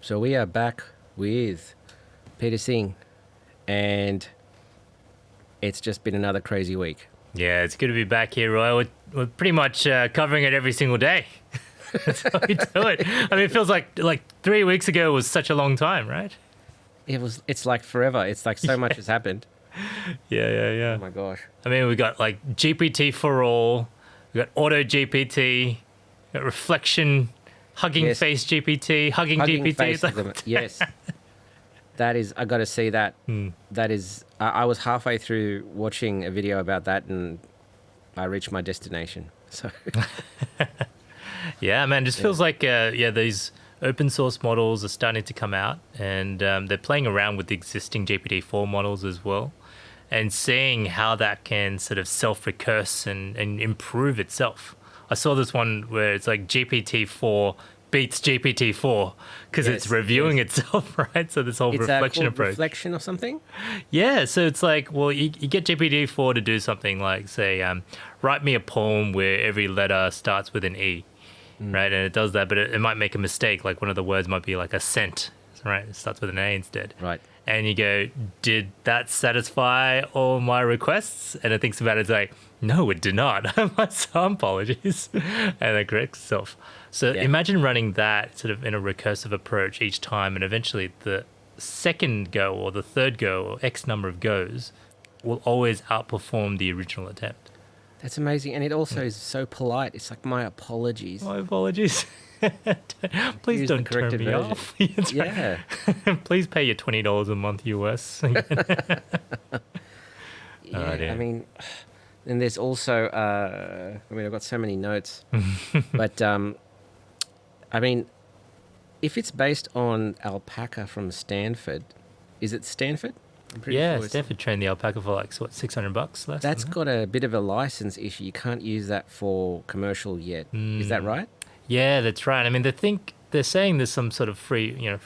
So we are back with Peter Xing, and it's just been another crazy week. Yeah, it's good to be back here, Roy. We're pretty much covering it every single day. That's how we do it. I mean, it feels like 3 weeks ago was such a long time, right? It's like forever. It's like so much has happened. Yeah. Oh my gosh. I mean, we got like GPT for all, we got Auto GPT, we got Reflection, Hugging Face GPT, Hugging GPT. Face yes. That is, I got to see that. That is, I was halfway through watching a video about that and I reached my destination. So, yeah, man, just feels like, these open source models are starting to come out, and they're playing around with the existing GPT-4 models as well, and seeing how that can sort of self-recurse and improve itself. I saw this one where it's like GPT-4 beats GPT-4 because it's reviewing itself, right? So this whole reflection approach. Reflection or something? Yeah, so it's like, well, you get GPT-4 to do something like, say, write me a poem where every letter starts with an E, right? And it does that, but it might make a mistake. Like one of the words might be like a cent, right? It starts with an A instead. Right. And you go, did that satisfy all my requests? And it thinks about it, it's like, no, it did not. Some apologies. And it corrects itself. So imagine running that sort of in a recursive approach each time, and eventually the second go or the third go or X number of goes will always outperform the original attempt. That's amazing. And it also is so polite. It's like, my apologies. My apologies. Please don't turn me off. Yeah. Please pay your $20 a month US. I mean, and there's also, I've got so many notes, but I mean, if it's based on alpaca from Stanford, is it Stanford? I'm pretty sure Stanford trained the alpaca for like, what, $600 less? That's got a bit of a license issue. You can't use that for commercial yet. Is that right? Yeah, that's right. I mean, they're saying there's some sort of free,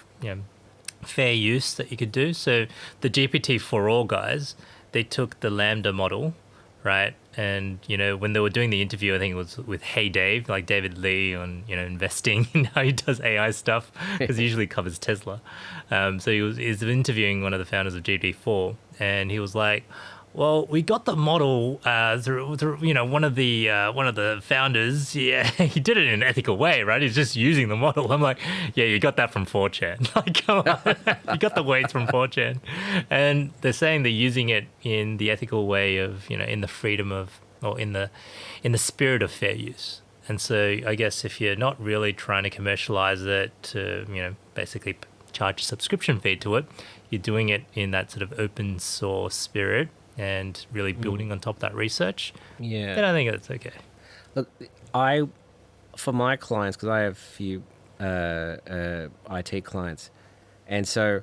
fair use that you could do. So the GPT-4 guys, they took the Lambda model, right? And, when they were doing the interview, I think it was with Hey Dave, like David Lee on, investing and how he does AI stuff, because he usually covers Tesla. So he's interviewing one of the founders of GPT-4, and he was like, well, we got the model through one of the founders. Yeah, he did it in an ethical way, right? He's just using the model. I'm like, yeah, you got that from 4chan. Like, come on, you got the weights from 4chan. And they're saying they're using it in the ethical way of, in the freedom of, or in the spirit of fair use. And so I guess if you're not really trying to commercialize it to, basically charge a subscription fee to it, you're doing it in that sort of open source spirit and really building on top of that research, then I think that's okay. Look, for my clients, because I have a few IT clients, and so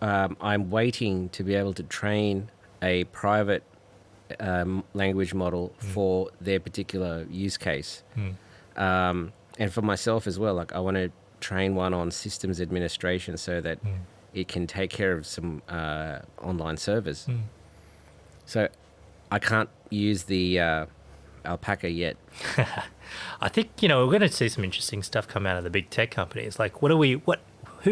I'm waiting to be able to train a private language model for their particular use case. And for myself as well, like I want to train one on systems administration so that it can take care of some online servers. So I can't use the alpaca yet. I think, we're going to see some interesting stuff come out of the big tech companies. Like, who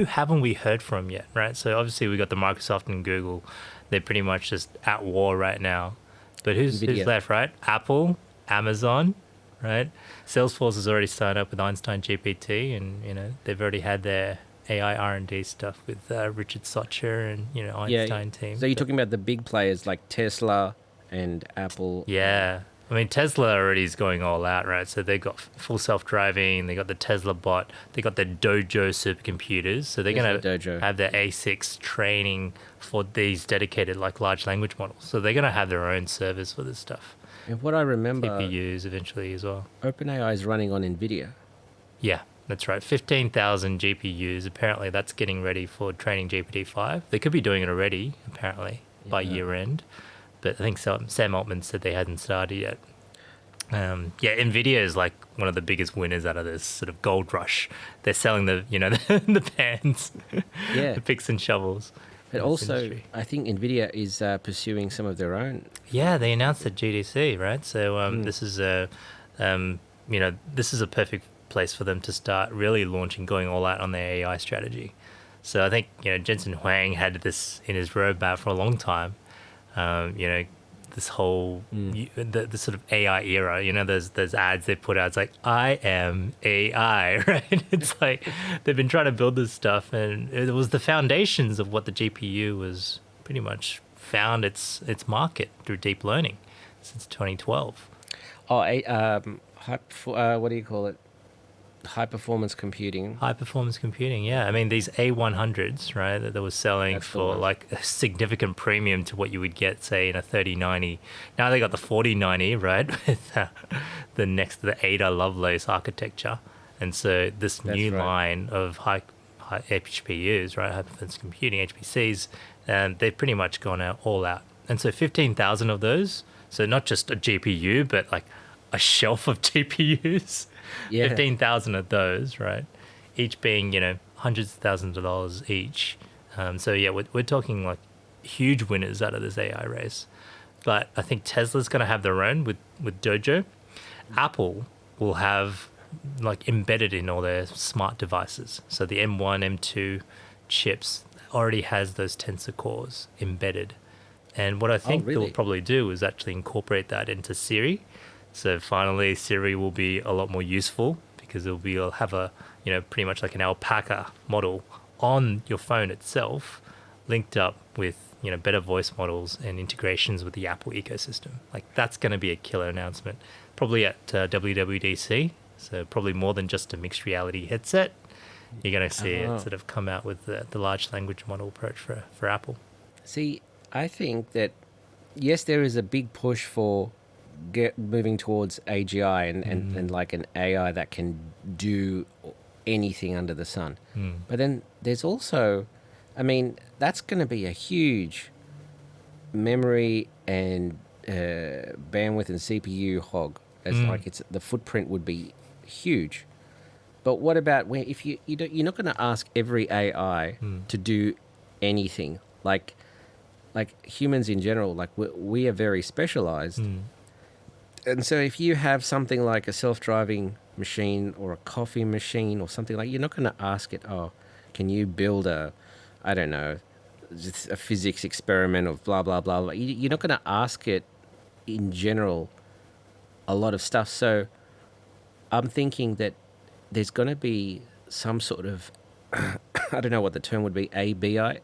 haven't we heard from yet, right? So obviously we got the Microsoft and Google. They're pretty much just at war right now. But who's left, right? Apple, Amazon, right? Salesforce has already signed up with Einstein GPT, and, they've already had their AI R&D stuff with Richard Socher and, Einstein team. So you're talking about the big players like Tesla and Apple? Yeah. I mean, Tesla already is going all out, right? So they got full self-driving, they got the Tesla bot, they got the Dojo supercomputers. So they're going to have their A6 training for these dedicated like large language models. So they're going to have their own servers for this stuff. And what I remember, GPUs eventually as well. OpenAI is running on Nvidia. Yeah. That's right, 15,000 GPUs. Apparently, that's getting ready for training GPT-5. They could be doing it already, apparently, by year end. But I think Sam Altman said they hadn't started yet. Nvidia is like one of the biggest winners out of this sort of gold rush. They're selling the pans, the picks and shovels. But also, I think Nvidia is pursuing some of their own. Yeah, they announced at GDC, right? So this is this is a perfect place for them to start really launching, going all out on their AI strategy. So I think, Jensen Huang had this in his roadmap for a long time. This whole the sort of AI era. Those ads they put out. It's like, I am AI, right? It's like they've been trying to build this stuff, and it was the foundations of what the GPU was pretty much found its market through deep learning since 2012. Oh, what do you call it? High performance computing. High performance computing, yeah. I mean, these A100s, right, that they were selling That's the for one. like a significant premium to what you would get, say, in a 3090. Now they got the 4090, right, with the Ada Lovelace architecture. And so this new right. line of high HPUs, right, high performance computing, HPCs, they've pretty much gone all out. And so 15,000 of those, so not just a GPU, but like a shelf of GPUs. Yeah. 15,000 of those, right? Each being, hundreds of thousands of dollars each. So yeah, we're talking like huge winners out of this AI race. But I think Tesla's going to have their own with Dojo. Apple will have like embedded in all their smart devices. So the M1, M2 chips already has those tensor cores embedded. And what I think really? they'll probably do is actually incorporate that into Siri. So finally, Siri will be a lot more useful because it'll have a, pretty much like an alpaca model on your phone itself, linked up with, better voice models and integrations with the Apple ecosystem. Like that's going to be a killer announcement, probably at WWDC. So probably more than just a mixed reality headset. You're going to see it sort of come out with the large language model approach for Apple. See, I think that, yes, there is a big push for moving towards AGI and like an AI that can do anything under the sun. But then there's also, I mean, that's going to be a huge memory and bandwidth and CPU hog. It's the footprint would be huge. But what about if you're not going to ask every AI to do anything like humans in general, like we are very specialized. And so if you have something like a self-driving machine or a coffee machine or something like, you're not going to ask it, can you build just a physics experiment of blah, blah, blah, blah. You're not going to ask it in general a lot of stuff. So I'm thinking that there's going to be some sort of, I don't know what the term would be, ABI,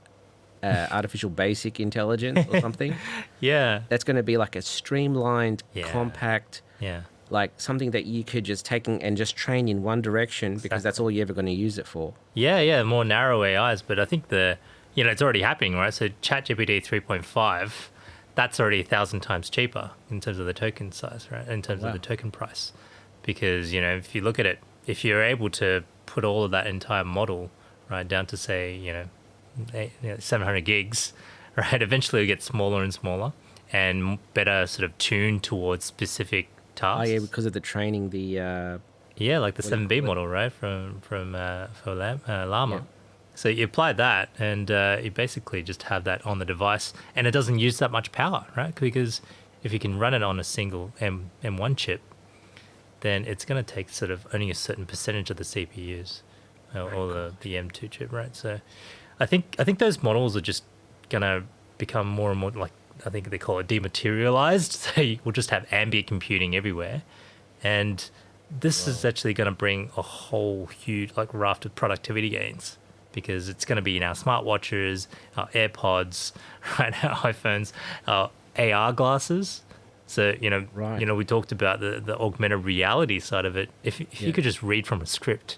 artificial basic intelligence or something. Yeah. That's going to be like a streamlined, compact, like something that you could just take and just train in one direction because that's all you're ever going to use it for. Yeah, more narrow AIs. But I think it's already happening, right? So ChatGPT 3.5, that's already 1,000 times cheaper in terms of the token size, right? In terms of the token price. Because, if you look at it, if you're able to put all of that entire model, right, down to say, 700 gigs, right? Eventually it gets smaller and smaller and better sort of tuned towards specific tasks. Oh, yeah, because of the training, like the 7B model, right? For Llama. Yeah. So you apply that and you basically just have that on the device and it doesn't use that much power, right? Because if you can run it on a single M1 chip, then it's going to take sort of only a certain percentage of the CPUs or the M2 chip, right? So I think those models are just gonna become more and more like, I think they call it dematerialized. So we'll just have ambient computing everywhere, and this is actually going to bring a whole huge like raft of productivity gains because it's going to be in our smartwatches, our AirPods, right, our iPhones, our AR glasses. So we talked about the augmented reality side of it. If you could just read from a script.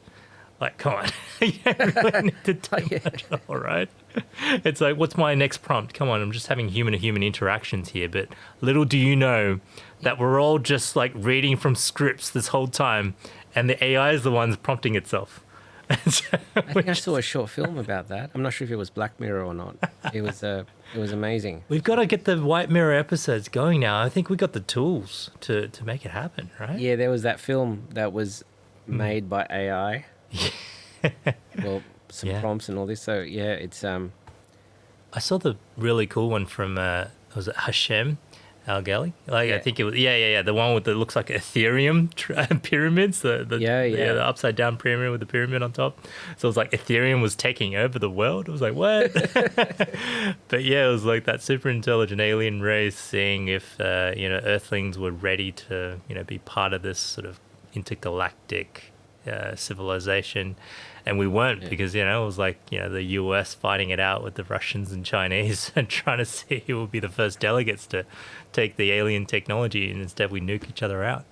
Like, come on, you don't really need to do that at all, right? It's like, what's my next prompt? Come on, I'm just having human-to-human interactions here. But little do you know that we're all just like reading from scripts this whole time, and the AI is the one prompting itself. So I think I saw a short film about that. I'm not sure if it was Black Mirror or not. It was amazing. We've got to get the White Mirror episodes going now. I think we got the tools to make it happen, right? Yeah, there was that film that was made by AI. Well, some prompts and all this. So it's I saw the really cool one from was it Hashem, Algali? Like, I Yeah. think it was, yeah. The one with the looks like Ethereum pyramids, the upside down pyramid with the pyramid on top. So it was like Ethereum was taking over the world. It was like, what? But yeah, it was like that super intelligent alien race seeing if, Earthlings were ready to, be part of this sort of intergalactic civilization. And we weren't because, it was like, the US fighting it out with the Russians and Chinese and trying to see who would be the first delegates to take the alien technology, and instead we nuke each other out.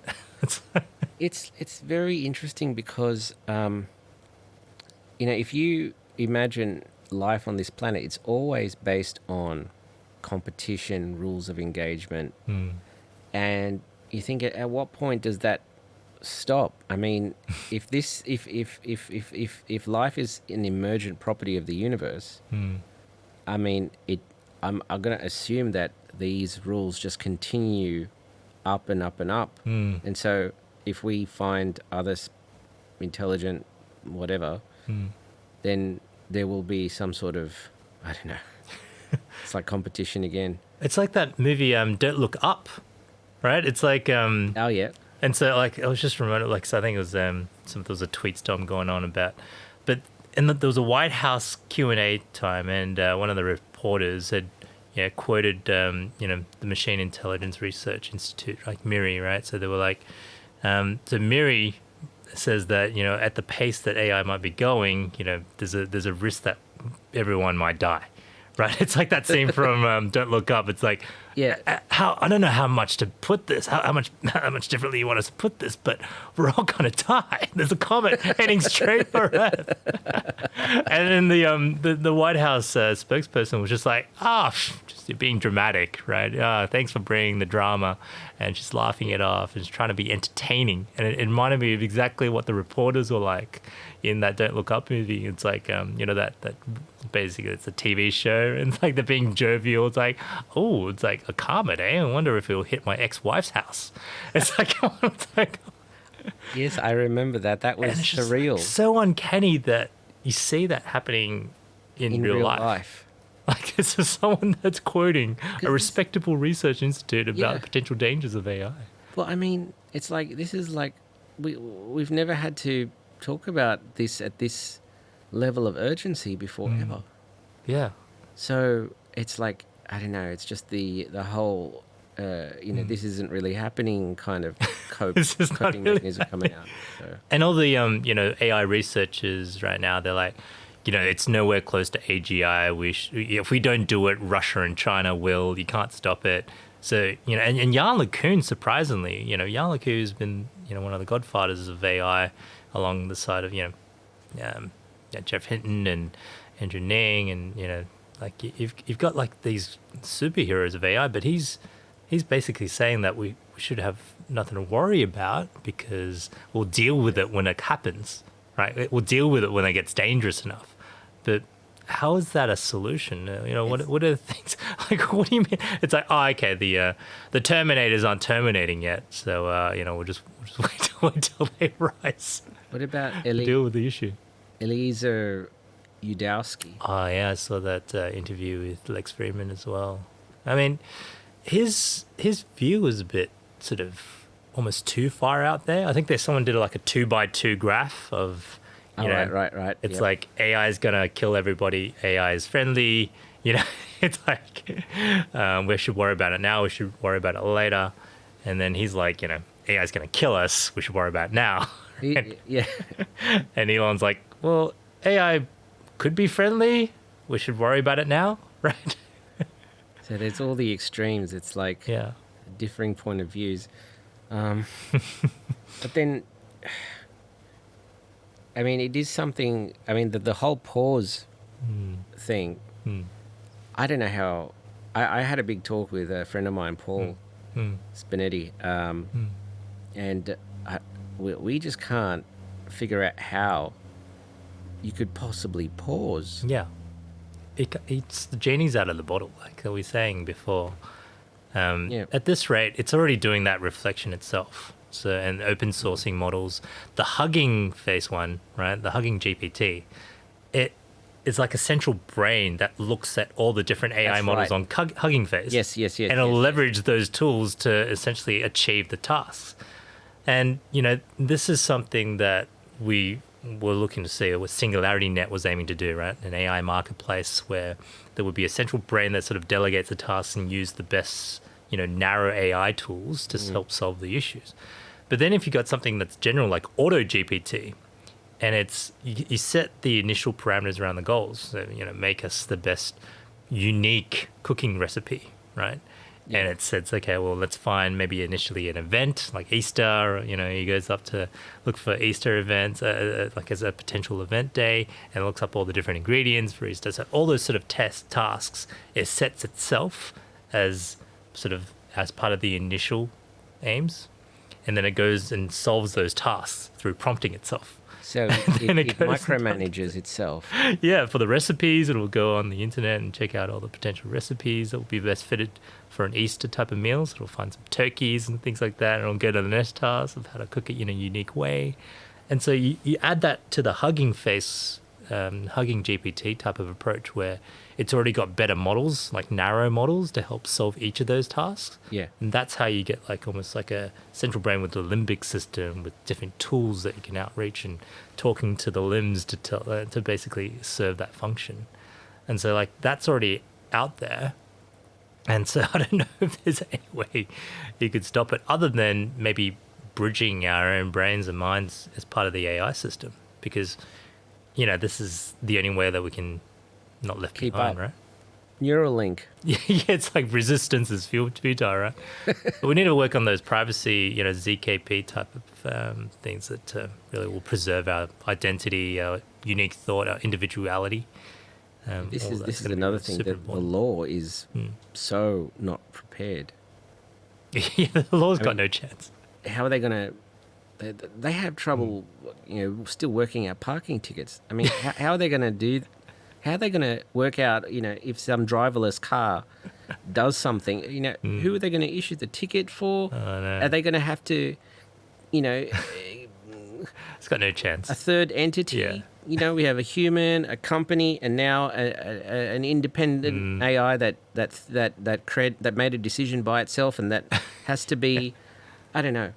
It's very interesting because, if you imagine life on this planet, it's always based on competition, rules of engagement. And you think, at what point does that stop? I mean, if life is an emergent property of the universe, I mean, I'm going to assume that these rules just continue up and up and up. And so if we find others intelligent, whatever, then there will be some sort of, I don't know, it's like competition again. It's like that movie, Don't Look Up, right? It's like... Oh, yeah. And so, like, I was just reminded, like, so I think it was there was a tweet storm going on about, but there was a White House Q&A time, and one of the reporters had, quoted, the Machine Intelligence Research Institute, like MIRI, right? So they were like, so MIRI says that, at the pace that AI might be going, there's a risk that everyone might die, right? It's like that scene from Don't Look Up. It's like, I don't know how much to put this, how much differently you want us to put this, but we're all gonna die. There's a comet heading straight for Earth. And then the White House spokesperson was just like, just being dramatic, right? Thanks for bringing the drama, and just laughing it off and just trying to be entertaining. And it reminded me of exactly what the reporters were like in that Don't Look Up movie. It's like, that basically it's a TV show, and it's like they're being jovial. It's like, oh, it's like a comet, eh? I wonder if it will hit my ex-wife's house. It's like, Yes, I remember that. That was surreal. So uncanny that you see that happening in real life. Like, this is someone that's quoting a respectable research institute about potential dangers of AI. Well, I mean, it's like, this is like, we've never had to talk about this at this level of urgency before ever. Yeah. So it's like, I don't know, it's just the whole, this isn't really happening kind of coping mechanism coming out. So. And all the, AI researchers right now, they're like, it's nowhere close to AGI. If we don't do it, Russia and China will. You can't stop it. So, and Jan LeCun, surprisingly, Jan LeCun's been, one of the godfathers of AI along the side of, Jeff Hinton and Andrew Ng, and, like, you've got like these superheroes of AI, but he's basically saying that we should have nothing to worry about because we'll deal with it when it happens, right? We'll deal with it when it gets dangerous enough. But how is that a solution? What are the things? Like, what do you mean? It's like, okay, the Terminators aren't terminating yet, so we'll just wait till they rise. What about deal with the issue? Eliezer Yudowski. Oh yeah, I saw that interview with Lex Fridman as well. I mean, his view was a bit sort of almost too far out there. I think someone did like a 2x2 graph of. Right. It's like AI is gonna kill everybody. AI is friendly. It's like we should worry about it now. We should worry about it later. And then he's like, AI is gonna kill us. We should worry about it now. And Elon's like, well, AI could be friendly. We should worry about it now, right? So there's all the extremes. It's like differing point of views. But then. I mean, it is something. I mean, the whole pause thing. I don't know how. I had a big talk with a friend of mine, Paul Spinetti, and we just can't figure out how you could possibly pause. Yeah, it's the genie's out of the bottle, like we were saying before. At this rate, it's already doing that reflection itself. So, and open sourcing models, the Hugging Face one, right? The Hugging GPT, is like a central brain that looks at all the different AI That's models right. on Hugging Face. Yes. And it'll leverage those tools to essentially achieve the tasks. And, this is something that we were looking to see what Singularity Net was aiming to do, right? An AI marketplace where there would be a central brain that sort of delegates the tasks and use the best, narrow AI tools to help solve the issues. But then if you got something that's general like Auto GPT, and it's you set the initial parameters around the goals, so make us the best unique cooking recipe, right? Yeah. And it says, okay, well, let's find maybe initially an event like Easter. Or, he goes up to look for Easter events, like as a potential event day, and looks up all the different ingredients for Easter. So all those sort of tasks, it sets itself as sort of as part of the initial aims, and then it goes and solves those tasks through prompting itself. So it micromanages itself. Yeah, for the recipes, it will go on the internet and check out all the potential recipes that will be best fitted for an Easter type of meal. So it'll find some turkeys and things like that, and it'll go to the next task of how to cook it in a unique way. And so you add that to the Hugging Face, Hugging GPT type of approach, where it's already got better models, like narrow models, to help solve each of those tasks. Yeah. And that's how you get like almost like a central brain with the limbic system, with different tools that you can outreach and talking to the limbs to to basically serve that function. And so like that's already out there. And so I don't know if there's any way you could stop it other than maybe bridging our own brains and minds as part of the AI system, because this is the only way that we can not left Keep behind, up. right? Neuralink. Yeah, it's like resistance is futile, right? But we need to work on those privacy, ZKP type of things that really will preserve our identity, our unique thought, our individuality. This is gonna be another thing super that the important. law is so not prepared. Yeah, the law's got no chance. How are they going to? They have trouble, still working out parking tickets. I mean, how are they going to do? How are they going to work out, if some driverless car does something? Who are they going to issue the ticket for? Oh, no. Are they going to have to, It's got no chance. a third entity? Yeah. We have a human, a company, and now an independent AI that made a decision by itself, and that has to be, I don't know.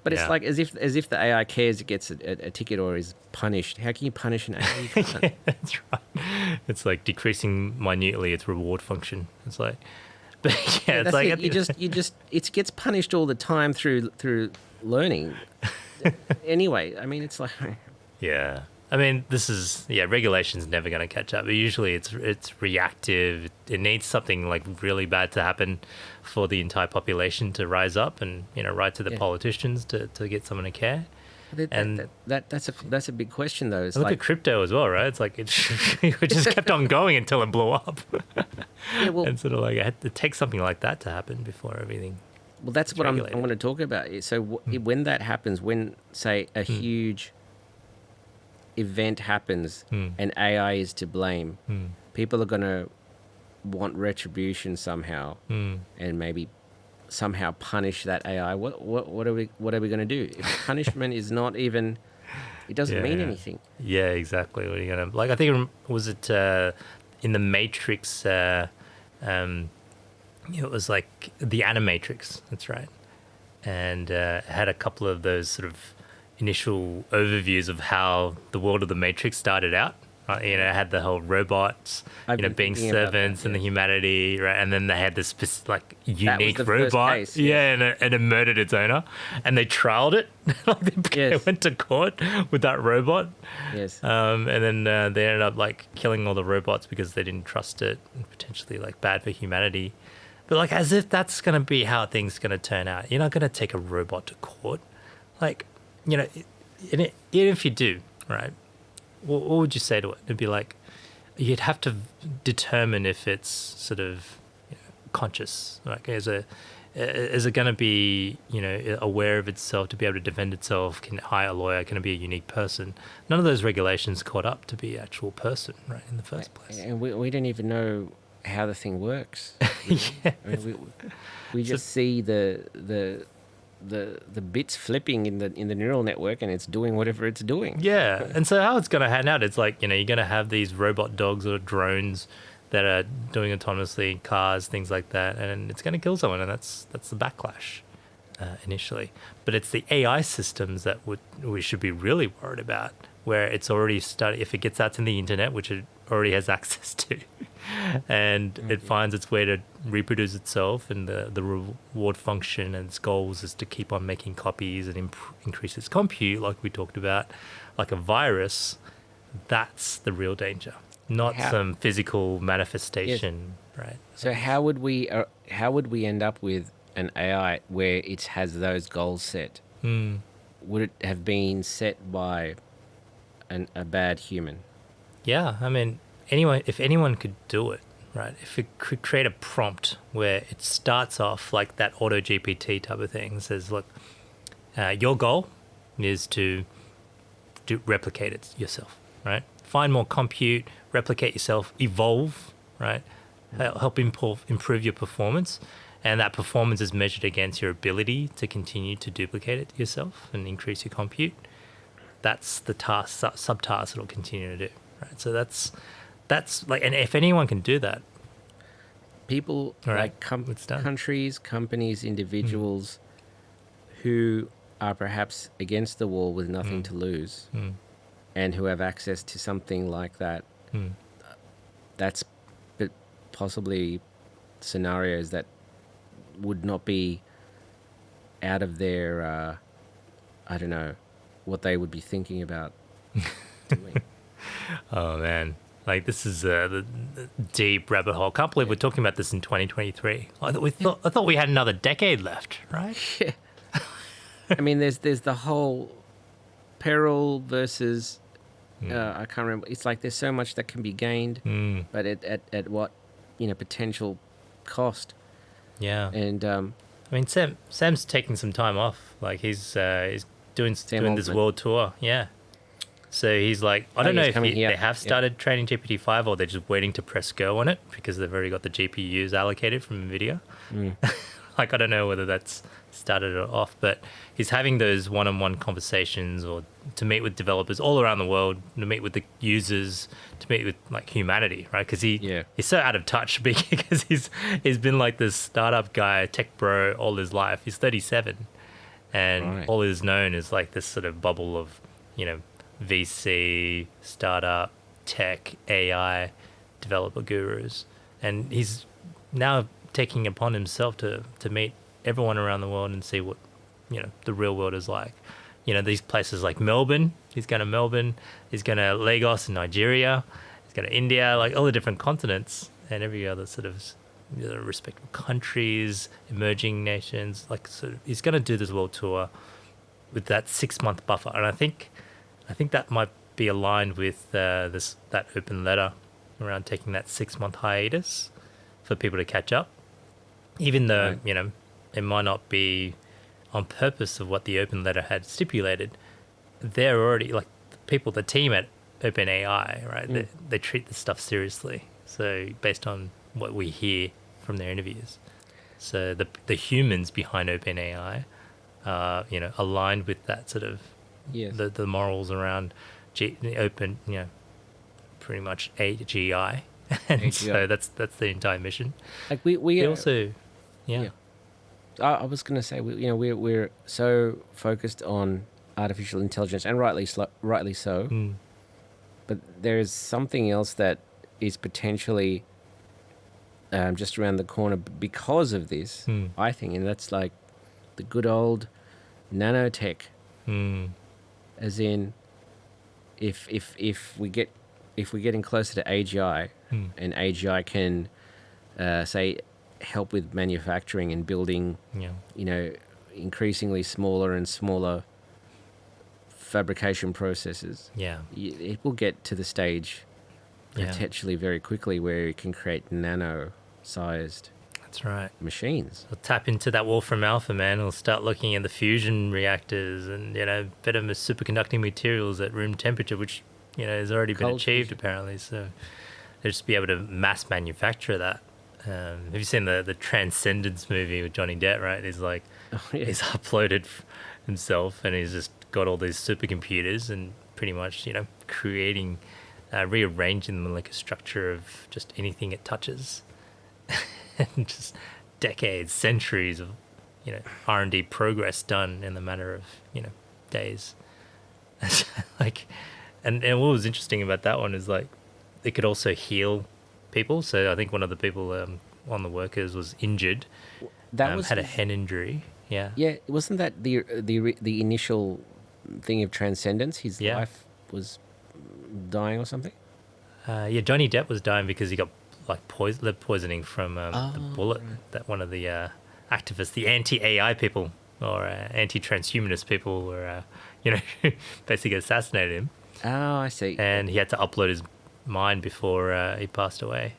But it's Yeah. like as if the AI cares it gets a ticket or is punished. How can you punish an AI? You can't. Yeah, that's right. It's like decreasing minutely its reward function. It's like, but yeah, it's That's like it. It gets punished all the time through learning. Anyway, I mean, it's like yeah. I mean, regulation's never going to catch up. But usually it's reactive. It needs something like really bad to happen for the entire population to rise up and, write to the politicians to get someone to care. that's a big question though. It's Look at crypto as well, right? It's like it just kept on going until it blew up. yeah, well, And sort of like it had to take something like that to happen before everything. well, that's what I'm regulated. going to talk about. So when that happens, when say a huge event happens and AI is to blame, people are going to want retribution somehow, and maybe somehow punish that AI. What are we going to do if punishment is not even? It doesn't mean anything. Yeah, exactly. What are you gonna like? I think was it in the Matrix? It was like the Animatrix. That's right, and it had a couple of those sort of initial overviews of how the world of the Matrix started out. Right? It had the whole robots, I've been being thinking about servants that, and the humanity, right? And then they had this unique That was the first robot, case, yes. and it murdered its owner, and they trialed it. They Yes. went to court with that robot. Yes. And then they ended up like killing all the robots because they didn't trust it, and potentially like bad for humanity. But like as if that's gonna be how things gonna turn out. You're not gonna take a robot to court, like even if you do, right? What would you say to it? It'd be like you'd have to determine if it's sort of conscious. Like is it going to be aware of itself to be able to defend itself? Can it hire a lawyer? Can it be a unique person? None of those regulations caught up to be an actual person, right, in the first place. And we don't even know how the thing works. Yeah. I mean, we just see the the bits flipping in the neural network, and it's doing whatever it's doing. Yeah, and so how it's going to hand out, it's like, you're going to have these robot dogs or drones that are doing autonomously, cars, things like that, and it's going to kill someone, and that's the backlash initially. But it's the AI systems that we should be really worried about, where it's already started, if it gets out to the internet, which it already has access to, and it finds its way to reproduce itself, and the reward function and its goals is to keep on making copies and increase its compute, like we talked about, like a virus. That's the real danger, not some physical manifestation, right? So how would we end up with an AI where it has those goals set? Would it have been set by a bad human? Yeah, I mean, if anyone could do it, right? If it could create a prompt where it starts off like that auto GPT type of thing, says, look, your goal is to replicate it yourself, right? Find more compute, replicate yourself, evolve, right? Help improve your performance. And that performance is measured against your ability to continue to duplicate it yourself and increase your compute. That's the task, subtask it'll continue to do, right? So that's like, and if anyone can do that, people like countries, companies, individuals who are perhaps against the wall with nothing to lose, and who have access to something like that, that's possibly scenarios that would not be out of their, I don't know, what they would be thinking about doing. Oh man, like this is the deep rabbit hole. Can't believe we're talking about this in 2023. I thought we had another decade left, right? Yeah. I mean, there's the whole peril versus I can't remember. It's like there's so much that can be gained, but at what potential cost? Yeah. And I mean, Sam's taking some time off. Like he's doing this world tour. Yeah. So he's like, I don't know if they have started training GPT-4 or they're just waiting to press go on it because they've already got the GPUs allocated from Nvidia. Like, I don't know whether that's started it off, but he's having those one-on-one conversations or to meet with developers all around the world, to meet with the users, to meet with like humanity, right? Because he's so out of touch because he's been like this startup guy, tech bro all his life. He's 37 and all is known is like this sort of bubble of, VC, startup, tech, AI, developer gurus. And he's now taking upon himself to meet everyone around the world and see what, the real world is like. These places like Melbourne, he's going to Melbourne, he's going to Lagos in Nigeria, he's going to India, like all the different continents and every other sort of respectable countries, emerging nations. Like, so he's going to do this world tour with that 6-month buffer. And I think that might be aligned with that open letter around taking that 6-month hiatus for people to catch up, even though it might not be on purpose of what the open letter had stipulated. They're already like the team at OpenAI, right? They treat this stuff seriously. So based on what we hear from their interviews, so the humans behind OpenAI, aligned with that sort of. Yes. The morals around open, pretty much AGI, and AGI. So that's the entire mission. Like we also, I was going to say we're so focused on artificial intelligence, and rightly so. But there is something else that is potentially just around the corner because of this. I think, and that's like the good old nanotech. As in, if we're getting closer to AGI, and AGI can say help with manufacturing and building, increasingly smaller and smaller fabrication processes. Yeah, it will get to the stage potentially very quickly where it can create nano-sized. That's right. Machines. We'll tap into that Wolfram Alpha, man. We'll start looking at the fusion reactors and, better superconducting materials at room temperature, which, has already been achieved apparently. So they'll just be able to mass manufacture that. Have you seen the Transcendence movie with Johnny Depp, right? He's like, yeah. he's uploaded himself, and he's just got all these supercomputers and pretty much, creating, rearranging the molecular structure of just anything it touches, and just decades, centuries of, R&D progress done in the matter of, days. Like, and what was interesting about that one is like, it could also heal people. So I think one of the people on the workers was injured. That was had a head injury. Yeah. Yeah, wasn't that the initial thing of transcendence? His Yeah. life was dying or something. Yeah, Johnny Depp was dying because he got like lead poisoning from the bullet that one of the activists, the anti-AI people or anti-transhumanist people were, basically assassinated him. Oh, I see. And he had to upload his mind before he passed away.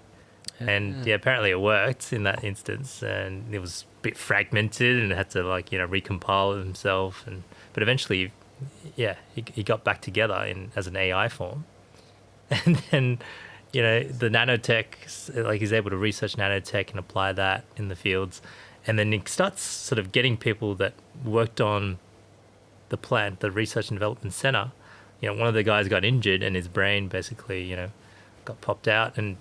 And yeah, apparently it worked in that instance, and it was a bit fragmented, and had to recompile himself. But eventually, yeah, he got back together as an AI form, and then the nanotech, like he's able to research nanotech and apply that in the fields, and then he starts sort of getting people that worked on the plant, the research and development center. One of the guys got injured, and his brain basically got popped out, and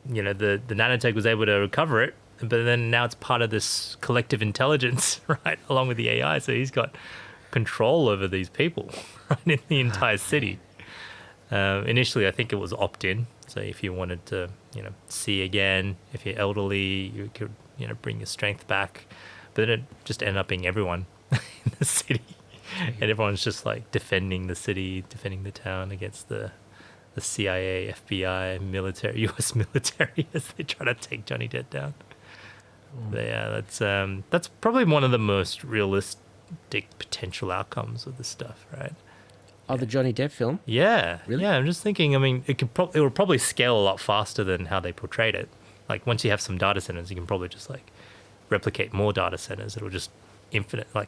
the nanotech was able to recover it, but then now it's part of this collective intelligence, right, along with the AI. So he's got control over these people, right, in the entire city. Initially, I think it was opt-in. So if you wanted to, see again, if you're elderly, you could, bring your strength back. But then it just ended up being everyone in the city, and everyone's just like defending the city, defending the town against the CIA, FBI, military, U.S. military as they try to take Johnny Depp down. But yeah, that's probably one of the most realistic potential outcomes of this stuff, right? Oh, the Johnny Depp film? Yeah, Really? yeah. I'm just thinking. I mean, it will probably scale a lot faster than how they portrayed it. Like once you have some data centers, you can probably just like replicate more data centers. It'll just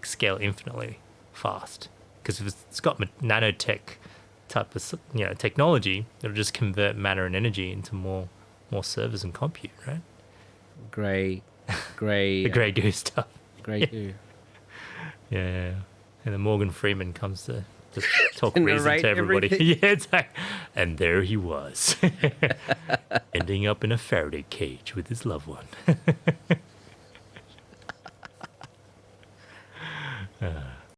scale infinitely fast, because if it's got nanotech type of technology, it'll just convert matter and energy into more servers and compute, right? Grey The Grey Goo stuff. Grey goo. Yeah. And then Morgan Freeman comes to just talk To reason narrate to everybody. everything. Yeah, it's like, and there he was, ending up in a Faraday cage with his loved one.